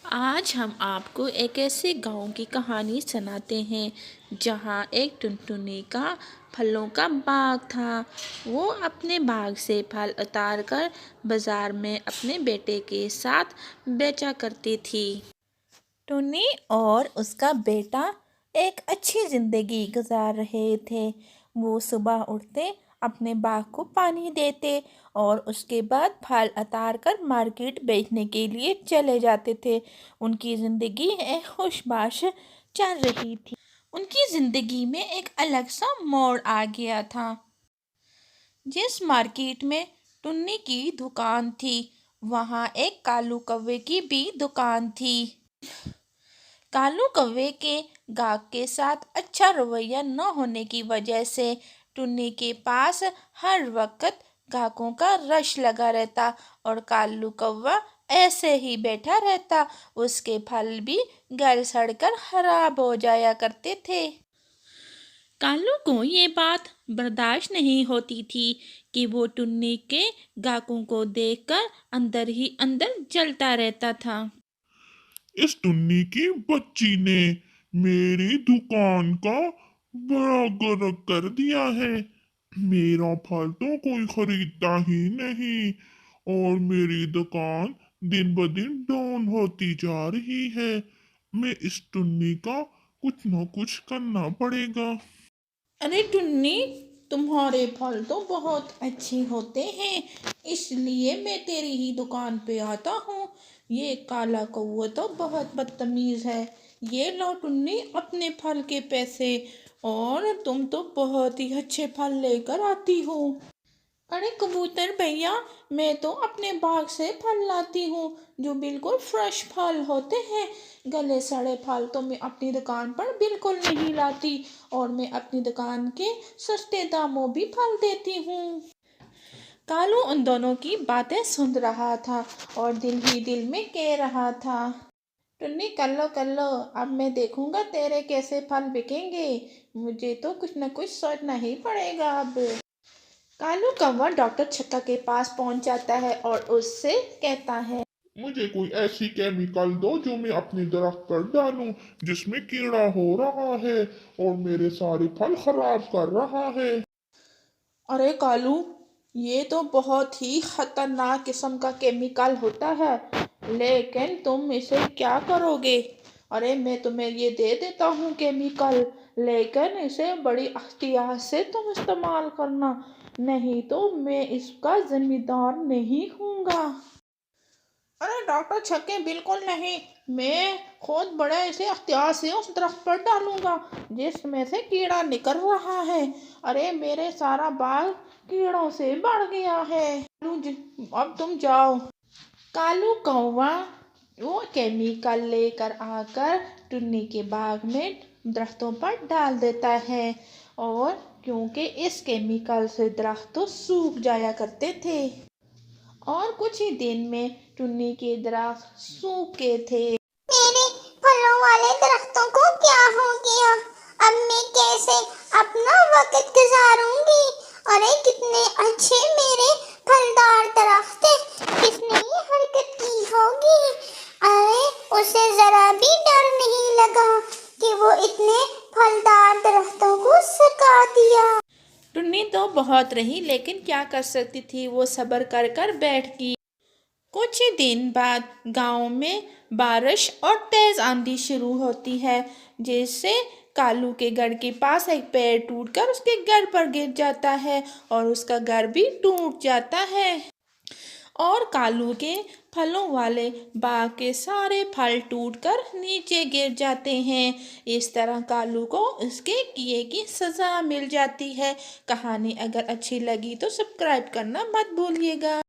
آج ہم آپ کو ایک ایسے گاؤں کی کہانی سناتے ہیں جہاں ایک ٹنٹنی کا پھلوں کا باغ تھا۔ وہ اپنے باغ سے پھل اتار کر بازار میں اپنے بیٹے کے ساتھ بیچا کرتی تھی۔ ٹنی اور اس کا بیٹا ایک اچھی زندگی گزار رہے تھے۔ وہ صبح اٹھتے، اپنے باغ کو پانی دیتے اور اس کے بعد پھل اتار کر مارکیٹ بیچنے کے لیے چلے جاتے تھے۔ ان کی زندگی ایک خوش باش چل رہی تھی۔ ان کی زندگی میں ایک الگ سا موڑ آ گیا تھا۔ جس مارکیٹ میں ٹنی کی دکان تھی، وہاں ایک کالو کوے کی بھی دکان تھی۔ کالو کوے کے گاہک کے ساتھ اچھا رویہ نہ ہونے کی وجہ سے ٹنی کے پاس ہر وقت گاہکوں کا رش لگا رہتا اور کالو کوا ایسے ہی بیٹھا رہتا۔ اس کے پھل بھی گل سڑ کر خراب ہو جایا کرتے تھے۔ کالو کو یہ بات برداشت نہیں ہوتی تھی کہ وہ ٹنی کے گاہکوں کو دیکھ کر اندر ہی اندر جلتا رہتا تھا۔ اس ٹنی کی بچی نے میری دکان کا بڑا گرک کر دیا ہے۔ میرا پھل تو کوئی خریدتا ہی نہیں اور میری دکان دن بدن ڈاؤن ہوتی جا رہی ہے۔ میں اس ٹنی کا کچھ نہ کچھ کرنا پڑے گا۔ ارے ٹنی، تمہارے پھل تو بہت اچھے ہوتے ہیں، اس لیے میں تیری ہی دکان پہ آتا ہوں۔ یہ کالا کوا تو بہت بدتمیز ہے۔ یہ لو ٹنی اپنے پھل کے پیسے، اور تم تو بہت ہی اچھے پھل لے کر آتی ہو۔ ارے کبوتر بھیا، میں تو اپنے باغ سے پھل لاتی ہوں جو بالکل فریش پھل ہوتے ہیں۔ گلے سڑے پھل تو میں اپنی دکان پر بالکل نہیں لاتی، اور میں اپنی دکان کے سستے داموں بھی پھل دیتی ہوں۔ کالو ان دونوں کی باتیں سن رہا تھا اور دل ہی دل میں کہہ رہا تھا، ٹنی کر لو، اب میں دیکھوں گا تیرے کیسے پھل بکیں گے۔ مجھے تو کچھ نہ کچھ سوچنا ہی پڑے گا اب۔ کالو کوا ڈاکٹر چھکا کے پاس پہنچ جاتا ہے اور اس سے کہتا ہے، مجھے کوئی ایسی کیمیکل دو جو میں اپنے درخت پر ڈالوں جس میں کیڑا ہو رہا ہے اور میرے سارے پھل خراب کر رہا ہے۔ ارے کالو، یہ تو بہت ہی خطرناک قسم کا کیمیکل ہوتا ہے، لیکن تم اسے کیا کرو گے؟ ارے میں تمہیں یہ دے دیتا ہوں کیمیکل، لیکن اسے بڑی احتیاط سے تم استعمال کرنا، نہیں تو میں اس کا ذمہ دار نہیں ہوں گا۔ ارے ڈاکٹر چھکے، بالکل نہیں، میں خود بڑے اسے احتیاط سے اس درخت پر ڈالوں گا جس میں سے کیڑا نکل رہا ہے۔ ارے میرے سارا باغ کیڑوں سے بھر گیا ہے، اب تم جاؤ۔ کالو کوا وہ کیمیکل لے کر آ کر ٹنی کے باغ میں درختوں پر ڈال دیتا ہے، اور کیونکہ اس کیمیکل سے درخت تو سوکھ جایا کرتے تھے، اور کچھ ہی دن میں ٹنی کے درخت سوکھ گئے تھے۔ میرے پھلوں والے درختوں کو کیا ہو گیا؟ اب میں کیسے اپنا وقت گزاروں گی؟ ارے کتنے اچھے میرے پھلدار درخت ہیں، کس نے یہ حرکت کی ہوگی؟ ارے اسے ذرا بھی ڈر نہیں لگا کہ وہ اتنے پھلدار درختوں کو سکا دیا۔ ٹنی تو بہت رہی، لیکن کیا کر سکتی تھی، وہ صبر کر کر بیٹھ گئی۔ کچھ ہی دن بعد گاؤں میں بارش اور تیز آندھی شروع ہوتی ہے، جس سے کالو کے گھر کے پاس ایک پیڑ ٹوٹ کر اس کے گھر پر گر جاتا ہے اور اس کا گھر بھی ٹوٹ جاتا ہے، اور کالو کے پھلوں والے باغ کے سارے پھل ٹوٹ کر نیچے گر جاتے ہیں۔ اس طرح کالو کو اس کے کیے کی سزا مل جاتی ہے۔ کہانی اگر اچھی لگی تو سبسکرائب کرنا مت بھولیے گا۔